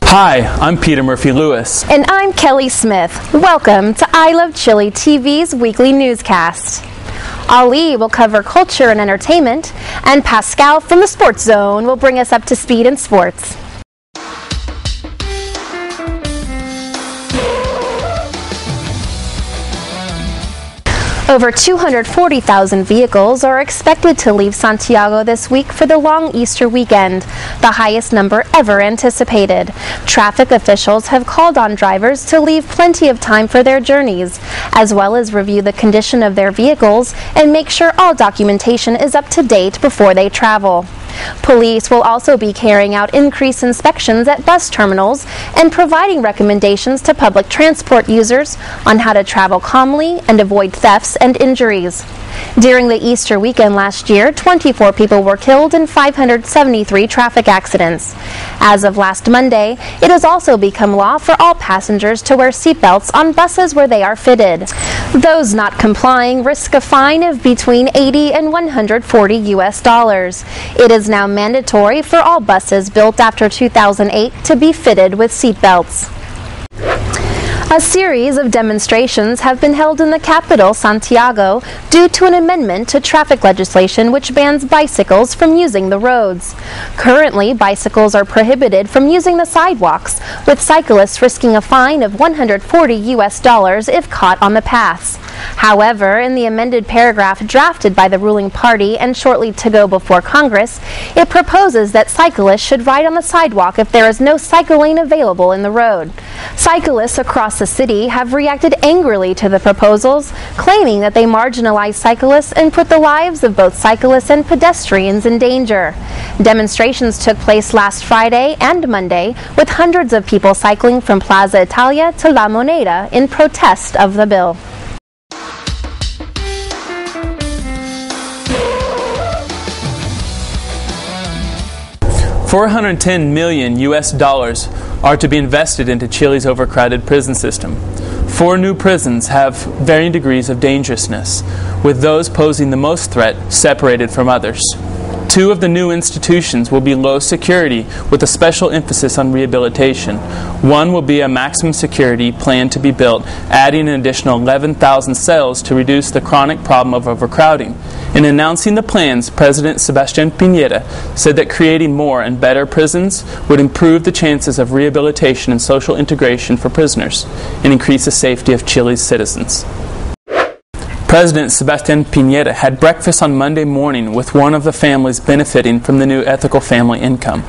Hi, I'm Peter Murphy-Lewis. And I'm Kelli Smith. Welcome to I Love Chile TV's weekly newscast. Ali will cover culture and entertainment, and Pascal from the Sports Zone will bring us up to speed in sports. Over 240,000 vehicles are expected to leave Santiago this week for the long Easter weekend, the highest number ever anticipated. Traffic officials have called on drivers to leave plenty of time for their journeys, as well as review the condition of their vehicles and make sure all documentation is up to date before they travel. Police will also be carrying out increased inspections at bus terminals and providing recommendations to public transport users on how to travel calmly and avoid thefts and injuries. During the Easter weekend last year, 24 people were killed in 573 traffic accidents. As of last Monday, it has also become law for all passengers to wear seatbelts on buses where they are fitted. Those not complying risk a fine of between $80 and $140 US. It is now mandatory for all buses built after 2008 to be fitted with seatbelts. A series of demonstrations have been held in the capital, Santiago, due to an amendment to traffic legislation which bans bicycles from using the roads. Currently, bicycles are prohibited from using the sidewalks, with cyclists risking a fine of $140 US if caught on the paths. However, in the amended paragraph drafted by the ruling party and shortly to go before Congress, it proposes that cyclists should ride on the sidewalk if there is no cycle lane available in the road. Cyclists across the city have reacted angrily to the proposals, claiming that they marginalize cyclists and put the lives of both cyclists and pedestrians in danger. Demonstrations took place last Friday and Monday, with hundreds of people cycling from Plaza Italia to La Moneda in protest of the bill. $410 million US are to be invested into Chile's overcrowded prison system. 4 new prisons have varying degrees of dangerousness, with those posing the most threat separated from others. 2 of the new institutions will be low security with a special emphasis on rehabilitation. One will be a maximum security plan to be built, adding an additional 11,000 cells to reduce the chronic problem of overcrowding. In announcing the plans, President Sebastián Piñera said that creating more and better prisons would improve the chances of rehabilitation and social integration for prisoners and increase the safety of Chile's citizens. President Sebastián Piñera had breakfast on Monday morning with one of the families benefiting from the new ethical family income.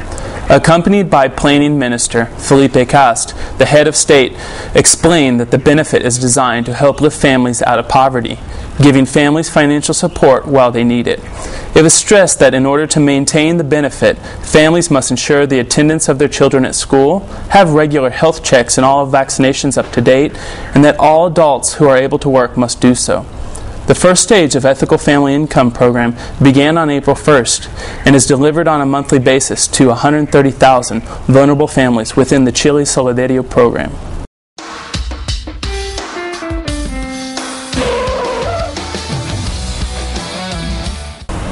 Accompanied by Planning Minister Felipe Cast, the head of state explained that the benefit is designed to help lift families out of poverty, giving families financial support while they need it. It was stressed that in order to maintain the benefit, families must ensure the attendance of their children at school, have regular health checks and all vaccinations up to date, and that all adults who are able to work must do so. The first stage of Ethical Family Income Program began on April 1st and is delivered on a monthly basis to 130,000 vulnerable families within the Chile Solidario program.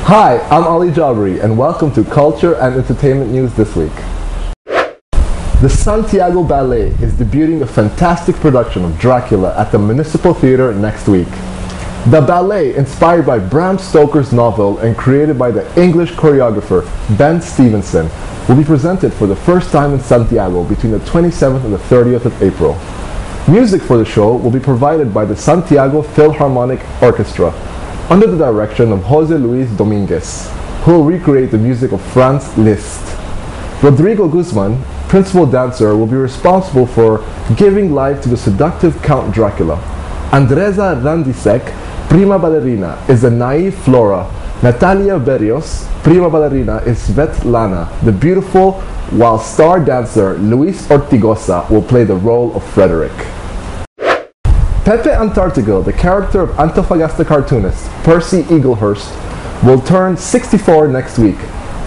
Hi, I'm Ali Jabry, and welcome to Culture and Entertainment News this week. The Santiago Ballet is debuting a fantastic production of Dracula at the Municipal Theater next week. The ballet, inspired by Bram Stoker's novel and created by the English choreographer Ben Stevenson, will be presented for the first time in Santiago between the 27th and the 30th of April. Music for the show will be provided by the Santiago Philharmonic Orchestra, under the direction of José Luis Domínguez, who will recreate the music of Franz Liszt. Rodrigo Guzman, principal dancer, will be responsible for giving life to the seductive Count Dracula. Andresa Randisek, prima ballerina, is the naive Flora. Natalia Berrios, prima ballerina, is Svetlana. The beautiful, while star dancer Luis Ortigosa will play the role of Frederick. Pepe Antarctigo, the character of Antofagasta cartoonist Percy Eaglehurst, will turn 64 next week.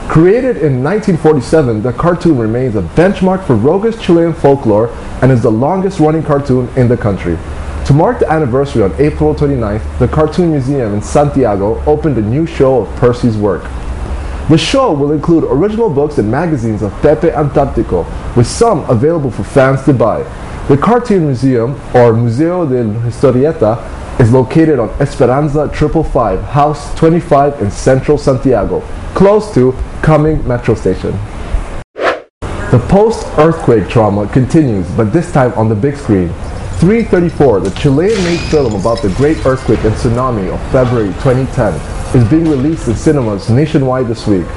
Created in 1947, the cartoon remains a benchmark for roguish Chilean folklore and is the longest running cartoon in the country. To mark the anniversary on April 29th, the Cartoon Museum in Santiago opened a new show of Percy's work. The show will include original books and magazines of Pepe Antarctico, with some available for fans to buy. The Cartoon Museum, or Museo de Historieta, is located on Esperanza 555, House 25 in central Santiago, close to Cumming Metro Station. The post-earthquake trauma continues, but this time on the big screen. 334, the Chilean-made film about the great earthquake and tsunami of February 2010, is being released in cinemas nationwide this week.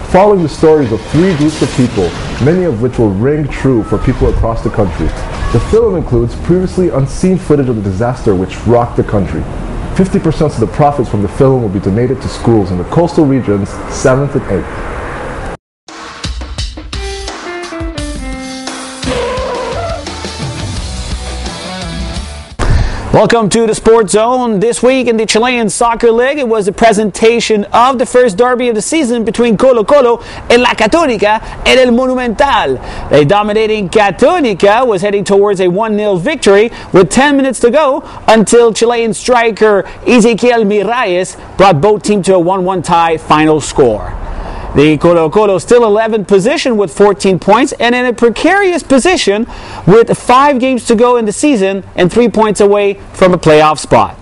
Following the stories of 3 groups of people, many of which will ring true for people across the country. The film includes previously unseen footage of the disaster which rocked the country. 50% of the profits from the film will be donated to schools in the coastal regions 7th and 8th. Welcome to the Sports Zone. This week in the Chilean Soccer League, it was a presentation of the first derby of the season between Colo-Colo and La Católica and El Monumental. A dominating Católica was heading towards a 1-0 victory with 10 minutes to go until Chilean striker Ezequiel Miralles brought both teams to a 1-1 tie final score. The Colo-Colo still 11th position with 14 points and in a precarious position with 5 games to go in the season and 3 points away from a playoff spot.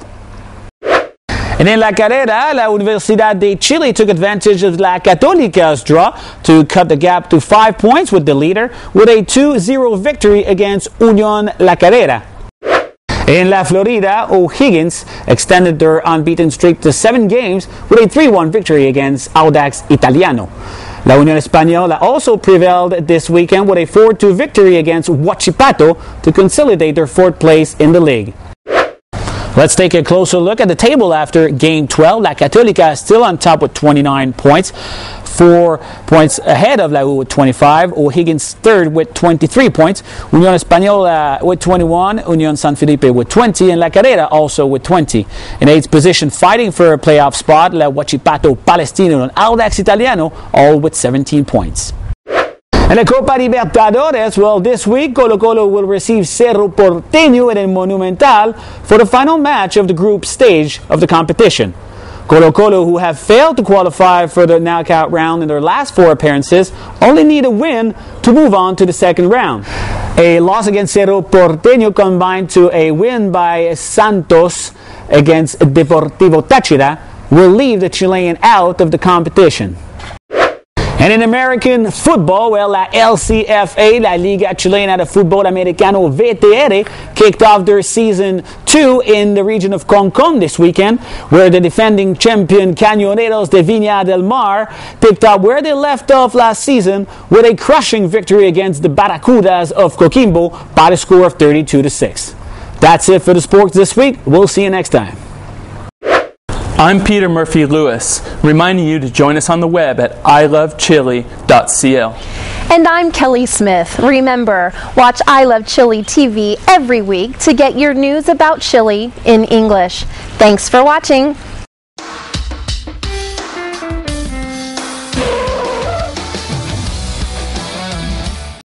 And in La Carrera, La Universidad de Chile took advantage of La Católica's draw to cut the gap to 5 points with the leader with a 2-0 victory against Unión La Carrera. In La Florida, O'Higgins extended their unbeaten streak to 7 games with a 3-1 victory against Audax Italiano. La Unión Española also prevailed this weekend with a 4-2 victory against Huachipato to consolidate their 4th place in the league. Let's take a closer look at the table after Game 12. La Católica is still on top with 29 points, 4 points ahead of La U with 25. O'Higgins third with 23 points. Unión Española with 21. Unión San Felipe with 20. And La Carrera also with 20. In 8th position, fighting for a playoff spot, La Huachipato, Palestino, and Audax Italiano, all with 17 points. And the Copa Libertadores, well, this week Colo-Colo will receive Cerro Porteño in El Monumental for the final match of the group stage of the competition. Colo-Colo, who have failed to qualify for the knockout round in their last 4 appearances, only need a win to move on to the second round. A loss against Cerro Porteño combined to a win by Santos against Deportivo Táchira will leave the Chilean out of the competition. And in American football, well, la LCFA, La Liga Chilena de Fútbol Americano VTR, kicked off their season 2 in the region of Concón this weekend, where the defending champion Cañoneros de Viña del Mar picked up where they left off last season with a crushing victory against the Barracudas of Coquimbo by the score of 32-6. That's it for the sports this week. We'll see you next time. I'm Peter Murphy Lewis, reminding you to join us on the web at ilovechile.cl. And I'm Kelli Smith. Remember, watch I Love Chile TV every week to get your news about Chile in English. Thanks for watching.